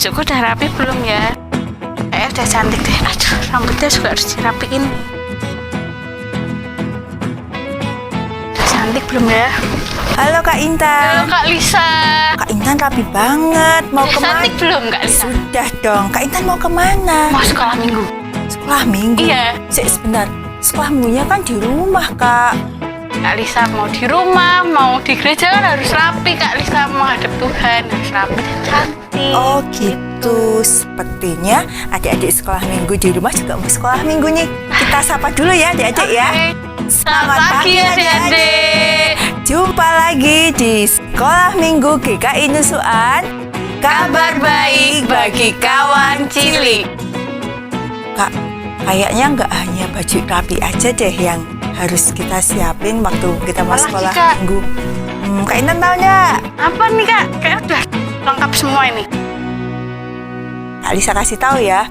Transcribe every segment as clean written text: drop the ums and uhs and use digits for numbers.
Bajuku udah rapi belum ya? Udah cantik deh. Aduh, rambutnya juga harus dirapiin. Udah cantik belum ya? Halo Kak Intan. Halo Kak Lisa. Kak Intan rapi banget. Mau Udah kemana? cantik belum Kak Lisa? Sudah dong. Kak Intan mau kemana? Mau sekolah minggu. Sekolah minggu? Iya. Sebentar. Sekolah minggunya kan di rumah, Kak. Kak Lisa mau di rumah, mau di gereja kan harus rapi. Kak Lisa mau hadap Tuhan harus rapi dan cantik. Oh gitu. Sepertinya adik-adik sekolah minggu di rumah juga mau sekolah minggu nih. Kita sapa dulu ya adik-adik ya. Selamat pagi adik-adik. Jumpa lagi di Sekolah Minggu GKI Nusuan. Kabar baik bagi kawan cilik. Kak, kayaknya nggak hanya baju rapi aja deh yang harus kita siapin waktu kita mau Apalagi, sekolah Kak? minggu. Kak Intan tahu nggak? Apa nih Kak? Kayak udah lengkap semua ini. Kak Lisa kasih tahu ya.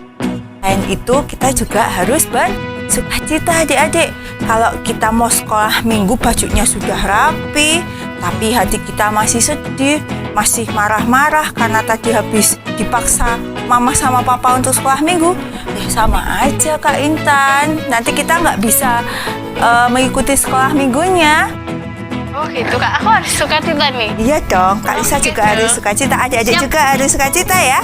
Selain itu kita juga harus bersukacita adik-adik. Kalau kita mau sekolah minggu bajunya sudah rapi, tapi hati kita masih sedih, masih marah-marah karena tadi habis dipaksa mama sama papa untuk sekolah minggu, sama aja Kak Intan. Nanti kita nggak bisa mengikuti sekolah minggunya. Oh gitu Kak, aku harus sukacita nih. Iya dong, Kak Lisa Oke, juga dong. harus sukacita, adik-adik Siap. juga harus sukacita ya.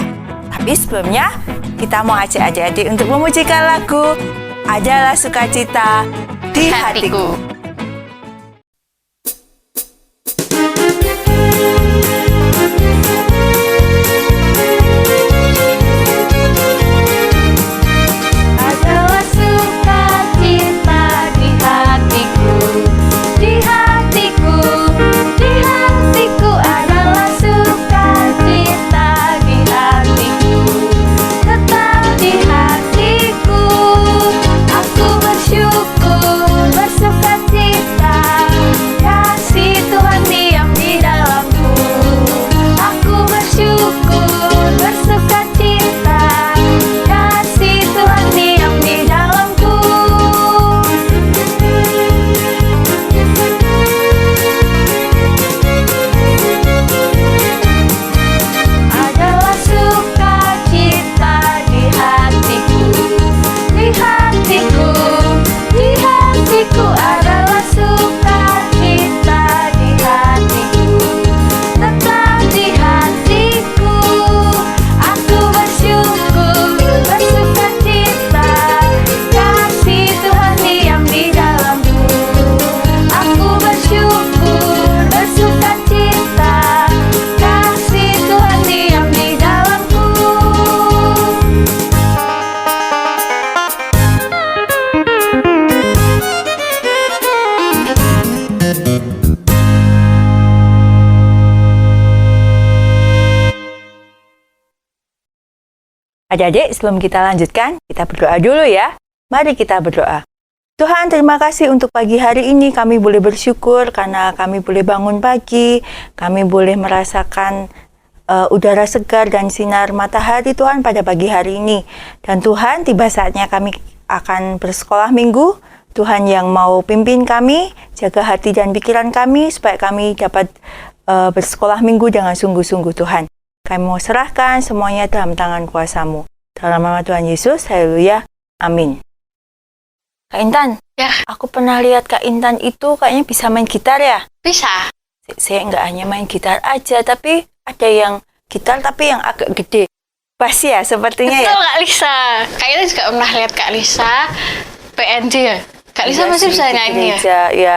Tapi sebelumnya kita mau ajak adik-adik untuk memujikan lagu Adalah Sukacita di Hatiku. Adalah sukacita di hatiku, di hatiku, di hatiku. Adalah sukacita di hatiku, tetap di hatiku. Aku bersyukur, bersukacita, kasih Tuhan diam di dalamku. Aku bersyukur, bersukacita, kasih Tuhan diam di dalamku. Adalah sukacita di hatiku, di hatiku, di hatiku. Adalah sukacita di hatiku, tetap di hatiku. Aku bersyukur, bersukacita, kasih Tuhan diam di dalamku. Aku bersyukur, bersukacita, kasih Tuhan diam di dalamku. Adik-adik, sebelum kita lanjutkan, kita berdoa dulu ya. Mari kita berdoa. Tuhan, terima kasih untuk pagi hari ini. Kami boleh bersyukur karena kami boleh bangun pagi. Kami boleh merasakan udara segar dan sinar matahari Tuhan pada pagi hari ini. Dan Tuhan, tiba saatnya kami akan bersekolah minggu. Tuhan yang mau pimpin kami, jaga hati dan pikiran kami supaya kami dapat bersekolah minggu dengan sungguh-sungguh Tuhan. Kami mau serahkan semuanya dalam tangan kuasa-Mu. Dalam nama Tuhan Yesus, haleluya, amin. Kak Intan, Ya, aku pernah lihat Kak Intan itu kayaknya bisa main gitar ya. bisa. Saya nggak hanya main gitar aja, tapi ada yang gitar tapi yang agak gede. Bass ya, sepertinya ya. Betul Kak Lisa. Kayaknya juga pernah lihat Kak Lisa PNJ ya. Kak Lisa Iya masih sih, bisa di nyanyi ya. gereja, ya.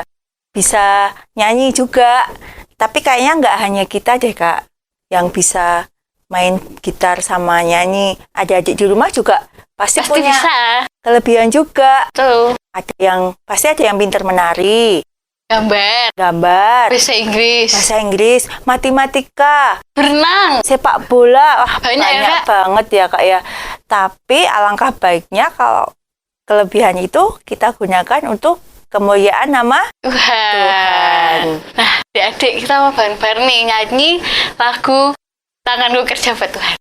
Bisa nyanyi juga. Tapi kayaknya nggak hanya kita deh Kak yang bisa main gitar sama nyanyi. Adik-adik di rumah juga pasti Pasti punya bisa. kelebihan juga. Tuh, Pasti ada yang pintar menari, gambar, gambar, bahasa Inggris, bahasa Inggris, matematika, berenang. sepak bola. Wah, Banyak ya, banyak Kak? banget ya Kak ya. Tapi alangkah baiknya kalau kelebihan itu kita gunakan untuk kemuliaan nama Tuhan. Tuhan. Nah, adik-adik kita mau bareng-bareng nih nyanyi lagu Tanganku Kerja Buat Tuhan.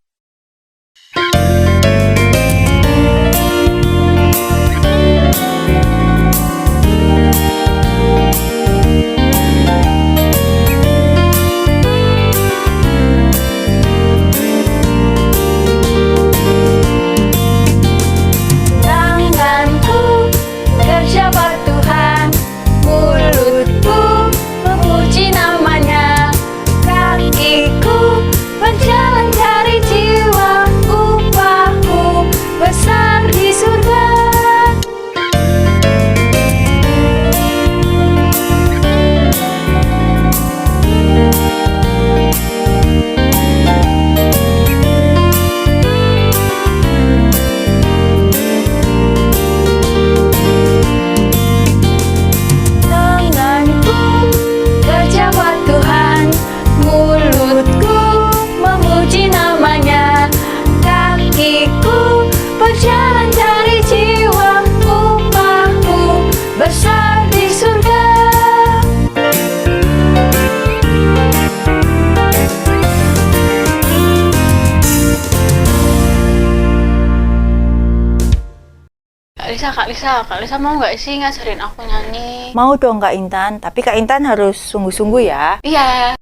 Kak Lisa mau nggak sih ngajarin aku nyanyi? Mau dong Kak Intan, tapi Kak Intan harus sungguh-sungguh ya. Iya.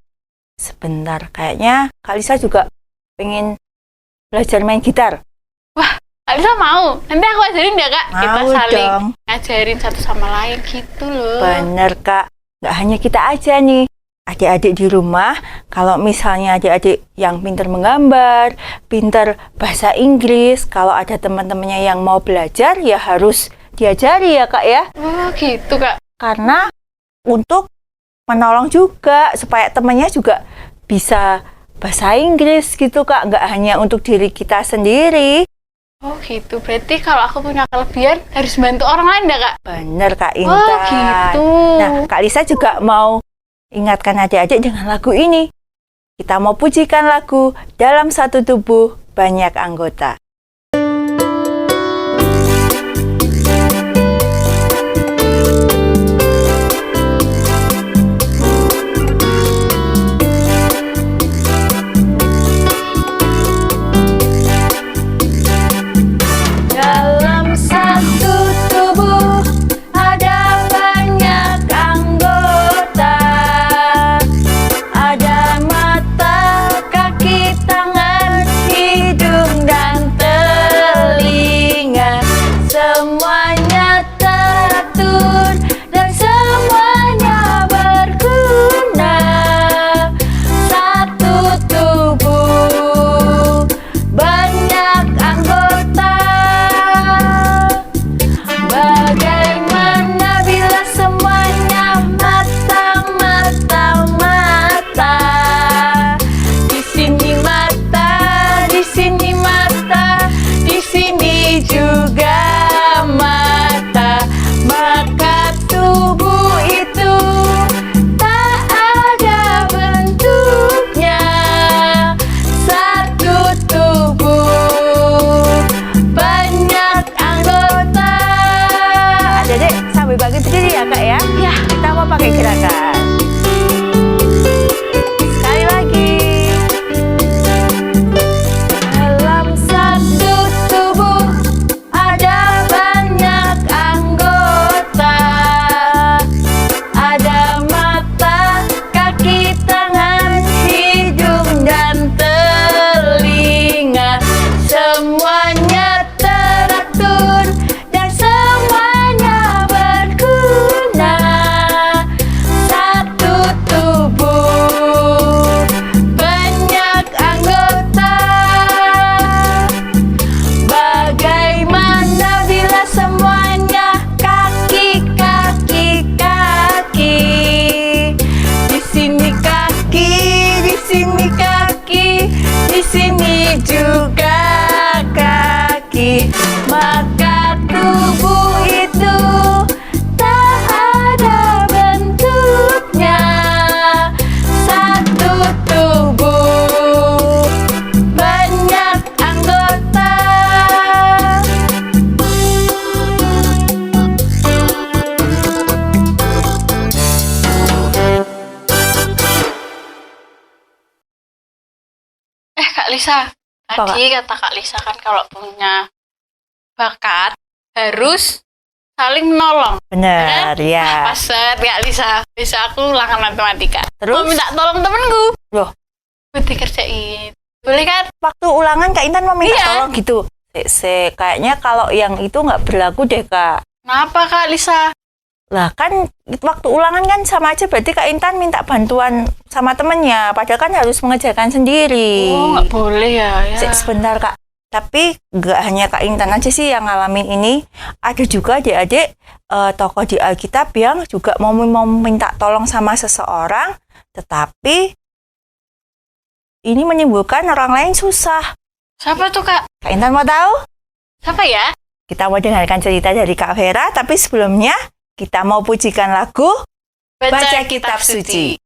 Sebentar, kayaknya Kak Lisa juga pengen belajar main gitar. Kak Lisa mau? Nanti aku ajarin ya Kak. Kita Mau saling dong. ngajarin satu sama lain gitu loh. Bener Kak, nggak hanya kita aja nih. Adik-adik di rumah, kalau misalnya adik-adik yang pinter menggambar, pinter bahasa Inggris, kalau ada teman-temannya yang mau belajar, ya harus diajari ya Kak ya. Oh gitu Kak. Karena untuk menolong juga, supaya temannya juga bisa bahasa Inggris gitu Kak. Nggak hanya untuk diri kita sendiri. Oh gitu, berarti kalau aku punya kelebihan harus bantu orang lain ya Kak? Bener Kak Oh Intan. gitu. Nah, Kak Lisa juga mau ingatkan adik-adik dengan lagu ini. Kita mau pujikan lagu Dalam Satu Tubuh Banyak Anggota. Dalam satu tubuh ada banyak anggota. Ada mata, kaki, tangan, hidung, dan telinga. Semuanya teratur dan semuanya berguna. Satu tubuh, banyak anggota. Bagaimana bila semuanya mata? Di sini mata, di sini mata, di sini juga mata. Maka tubuh itu tak ada bentuknya. Satu tubuh, banyak anggota. Adik-adik sambil bagi berdiri ya Kak ya. Ya. Kita mau pakai gerakan. Sekali lagi. Dalam satu tubuh ada banyak anggota. Ada mata, kaki, tangan, hidung, dan telinga. Semuanya teratur dan semuanya berguna. Satu tubuh, banyak anggota. Bagaimana bila semuanya kaki? Di sini kaki, di sini kaki, di sini juga kaki. Maka tubuh itu tak ada bentuknya. Satu tubuh, banyak anggota. Kak Lisa, Apa, tadi kata Kak Lisa kan kalau punya bakat harus saling menolong. Benar ya. Pas banget Kak Lisa, bisa aku ulangan matematika. Terus? Mau minta tolong temenku. Loh, Buat dikerjain. Boleh kan? waktu ulangan Kak Intan mau minta Iya. tolong gitu. Kayaknya kalau yang itu nggak berlaku deh Kak. Kenapa Kak Lisa? Lah kan waktu ulangan kan sama aja, berarti Kak Intan minta bantuan sama temennya. Padahal kan harus mengerjakan sendiri. Oh, nggak boleh ya. Sebentar Kak. Tapi nggak hanya Kak Intan aja sih yang ngalamin ini. Ada juga adik-adik tokoh di Alkitab yang juga mau minta tolong sama seseorang. Tetapi ini menimbulkan orang lain susah. Siapa tuh Kak? Kak Intan mau tahu? Siapa ya? Kita mau dengarkan cerita dari Kak Vera, tapi sebelumnya kita mau pujikan lagu Baca Kitab Suci.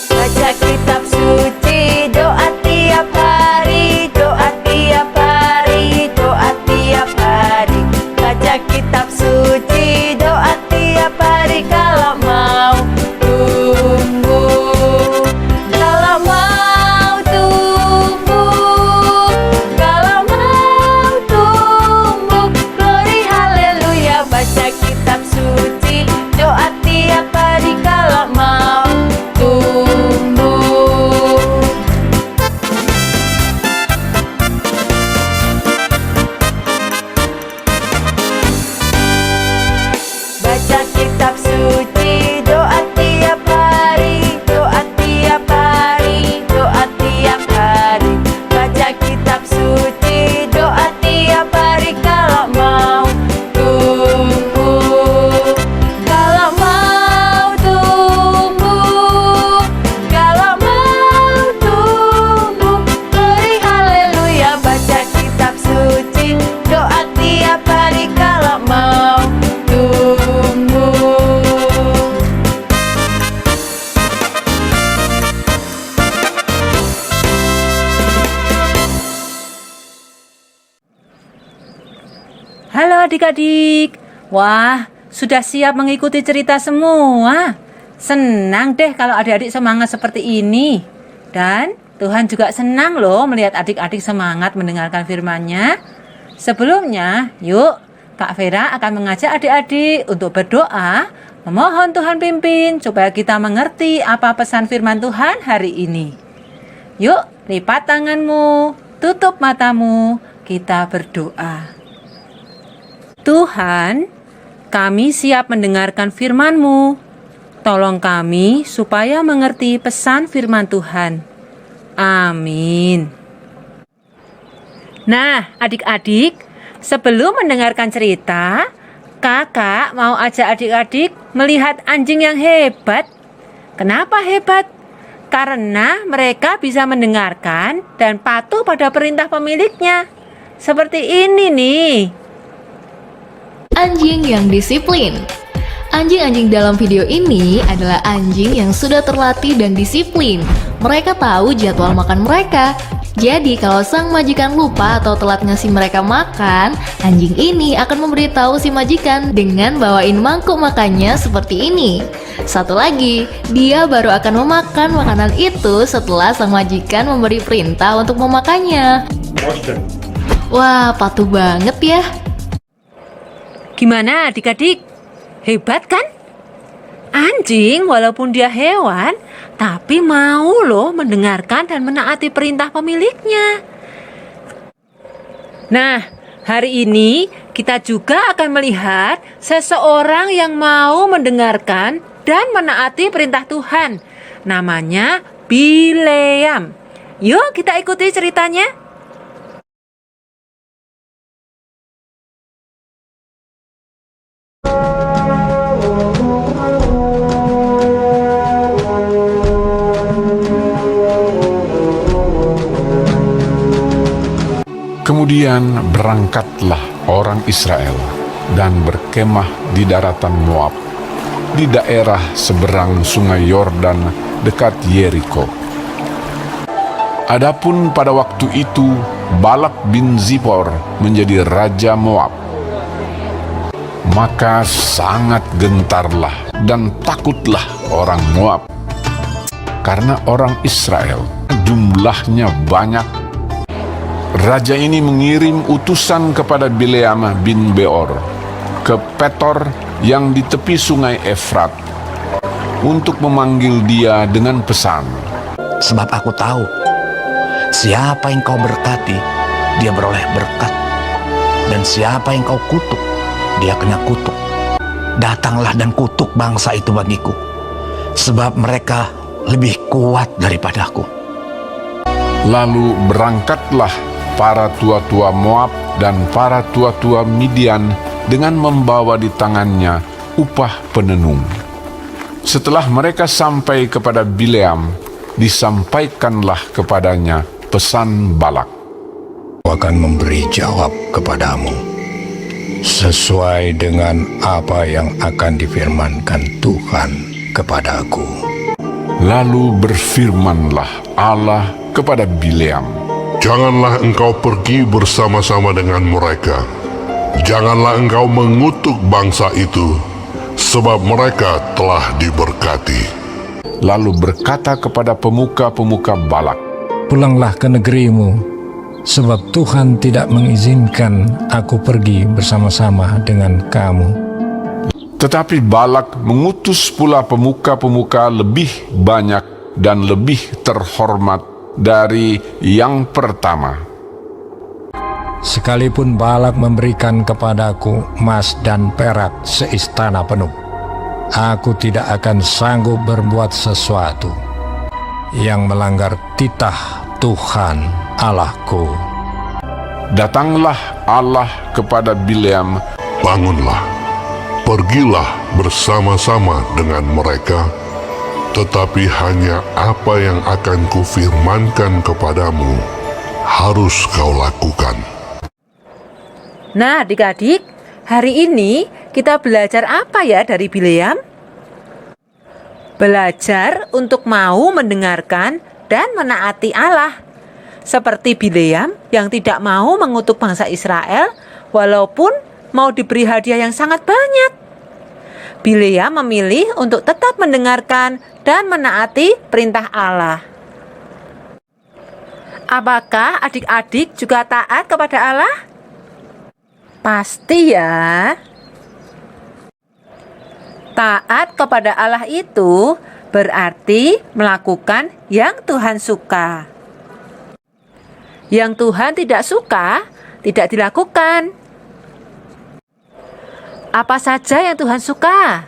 Baca kitab suci, doa tiap hari, doa tiap hari, doa tiap hari. Baca kitab suci, doa tiap hari kalau mau tumbuh Halo adik-adik. Wah, sudah siap mengikuti cerita semua? Senang deh kalau adik-adik semangat seperti ini. Dan Tuhan juga senang loh melihat adik-adik semangat mendengarkan firman-Nya. Sebelumnya, yuk Kak Vera akan mengajak adik-adik untuk berdoa, memohon Tuhan pimpin supaya kita mengerti apa pesan firman Tuhan hari ini. Yuk, lipat tanganmu, tutup matamu, kita berdoa. Tuhan, kami siap mendengarkan firman-Mu. Tolong kami supaya mengerti pesan firman Tuhan. Amin. Nah, adik-adik, sebelum mendengarkan cerita, kakak mau ajak adik-adik melihat anjing yang hebat. Kenapa hebat? Karena mereka bisa mendengarkan dan patuh pada perintah pemiliknya. Seperti ini nih. Anjing yang disiplin. Anjing-anjing dalam video ini adalah anjing yang sudah terlatih dan disiplin. Mereka tahu jadwal makan mereka. Jadi kalau sang majikan lupa atau telat ngasih mereka makan, anjing ini akan memberitahu si majikan dengan bawain mangkuk makannya seperti ini. Satu lagi, dia baru akan memakan makanan itu setelah sang majikan memberi perintah untuk memakannya. Wah, patuh banget ya. Gimana adik-adik? Hebat kan? Anjing walaupun dia hewan, tapi mau loh mendengarkan dan menaati perintah pemiliknya. Nah, hari ini kita juga akan melihat seseorang yang mau mendengarkan dan menaati perintah Tuhan. Namanya Bileam. Yuk kita ikuti ceritanya. Kemudian berangkatlah orang Israel dan berkemah di daratan Moab, di daerah seberang sungai Yordan dekat Yeriko. Adapun pada waktu itu Balak bin Zipor menjadi raja Moab. Maka sangat gentarlah dan takutlah orang Moab, karena orang Israel jumlahnya banyak. Raja ini mengirim utusan kepada Bileam bin Beor ke Petor yang di tepi sungai Efrat untuk memanggil dia dengan pesan. Sebab aku tahu, siapa yang kau berkati, dia beroleh berkat. Dan siapa yang kau kutuk, dia kena kutuk. Datanglah dan kutuk bangsa itu bagiku, sebab mereka lebih kuat daripadaku. Lalu berangkatlah para tua-tua Moab dan para tua-tua Midian dengan membawa di tangannya upah penenung. Setelah mereka sampai kepada Bileam, disampaikanlah kepadanya pesan Balak. Aku akan memberi jawab kepadamu sesuai dengan apa yang akan difirmankan Tuhan kepadaku. Lalu berfirmanlah Allah kepada Bileam, janganlah engkau pergi bersama-sama dengan mereka. Janganlah engkau mengutuk bangsa itu, sebab mereka telah diberkati. Lalu berkata kepada pemuka-pemuka Balak, Pulanglah ke negerimu, sebab Tuhan tidak mengizinkan aku pergi bersama-sama dengan kamu. Tetapi Balak mengutus pula pemuka-pemuka lebih banyak dan lebih terhormat dari yang pertama. Sekalipun Balak memberikan kepadaku emas dan perak seistana penuh, aku tidak akan sanggup berbuat sesuatu yang melanggar titah Tuhan Allahku. Datanglah Allah kepada Bileam, Bangunlah, pergilah bersama-sama dengan mereka, tetapi hanya apa yang akan kufirmankan kepadamu harus kau lakukan. Nah adik-adik, hari ini kita belajar apa ya dari Bileam? Belajar untuk mau mendengarkan dan menaati Allah. Seperti Bileam yang tidak mau mengutuk bangsa Israel walaupun mau diberi hadiah yang sangat banyak. Bilea memilih untuk tetap mendengarkan dan menaati perintah Allah. Apakah adik-adik juga taat kepada Allah? Pasti ya. Taat kepada Allah itu berarti melakukan yang Tuhan suka. Yang Tuhan tidak suka, tidak dilakukan. Apa saja yang Tuhan suka?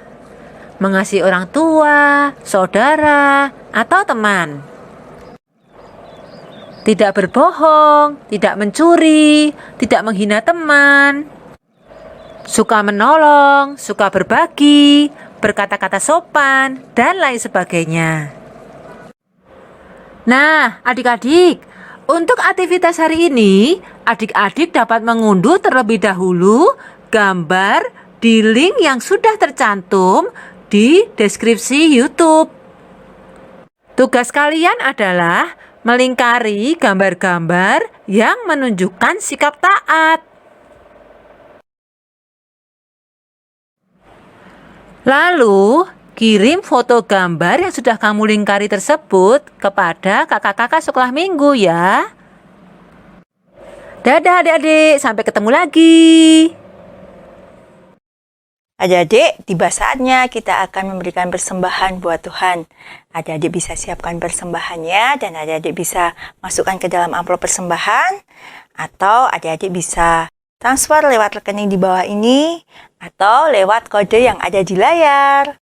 Mengasihi orang tua, saudara, atau teman. Tidak berbohong, tidak mencuri, tidak menghina teman. Suka menolong, suka berbagi, berkata-kata sopan, dan lain sebagainya. Nah, adik-adik, untuk aktivitas hari ini, adik-adik dapat mengunduh terlebih dahulu gambar di link yang sudah tercantum di deskripsi YouTube. Tugas kalian adalah melingkari gambar-gambar yang menunjukkan sikap taat. Lalu, kirim foto gambar yang sudah kamu lingkari tersebut kepada kakak-kakak sekolah minggu ya. Dadah adik-adik, sampai ketemu lagi. Adik-adik, tiba saatnya kita akan memberikan persembahan buat Tuhan. Adik-adik bisa siapkan persembahannya dan adik-adik bisa masukkan ke dalam amplop persembahan, atau adik-adik bisa transfer lewat rekening di bawah ini atau lewat kode yang ada di layar.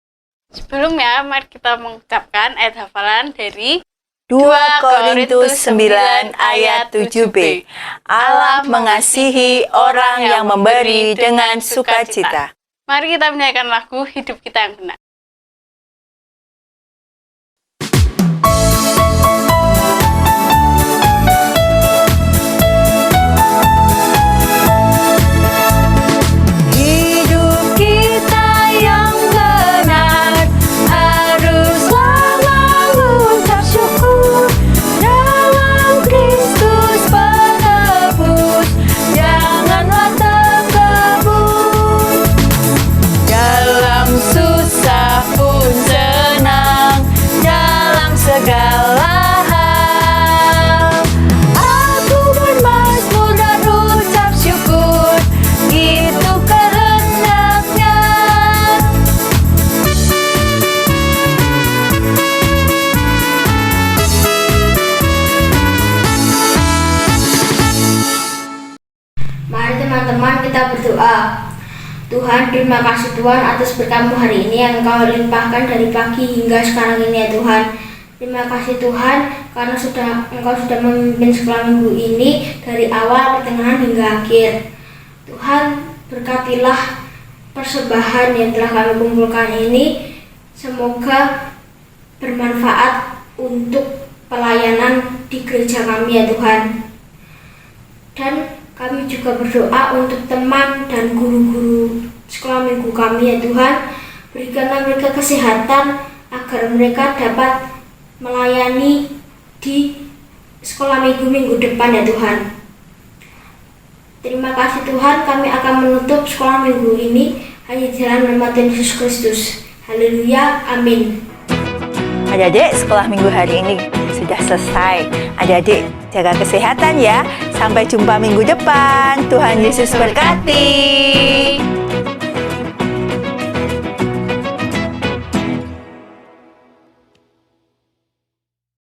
Sebelumnya, mari kita mengucapkan ayat hafalan dari 2 Korintus 9 ayat 7b. Allah mengasihi orang yang memberi dengan sukacita. Mari kita menyanyikan lagu Hidup Kita Yang Benar. Hidup kita yang benar haruslah mengucap syukur dalam Kristus penebus, janganlah terkebun. Dalam susah pun senang, dalam segala hal aku bermazmur dan ucap syukur, itu kehendaknya. Mari teman-teman kita berdoa. Tuhan, terima kasih Tuhan atas berkat-Mu hari ini yang Engkau limpahkan dari pagi hingga sekarang ini ya Tuhan. Terima kasih Tuhan karena Engkau sudah memimpin sekolah minggu ini dari awal, pertengahan hingga akhir. Tuhan, berkatilah persembahan yang telah kami kumpulkan ini. Semoga bermanfaat untuk pelayanan di gereja kami ya Tuhan. Dan kami juga berdoa untuk teman dan guru-guru sekolah minggu kami ya Tuhan. Berikanlah mereka kesehatan agar mereka dapat melayani di sekolah minggu depan ya Tuhan. Terima kasih Tuhan, kami akan menutup sekolah minggu ini hanya jalan nama Tuhan Yesus Kristus. Haleluya, amin. Adik-adik, sekolah minggu hari ini sudah selesai. Adik-adik, jaga kesehatan ya. Sampai jumpa minggu depan. Tuhan Yesus berkati.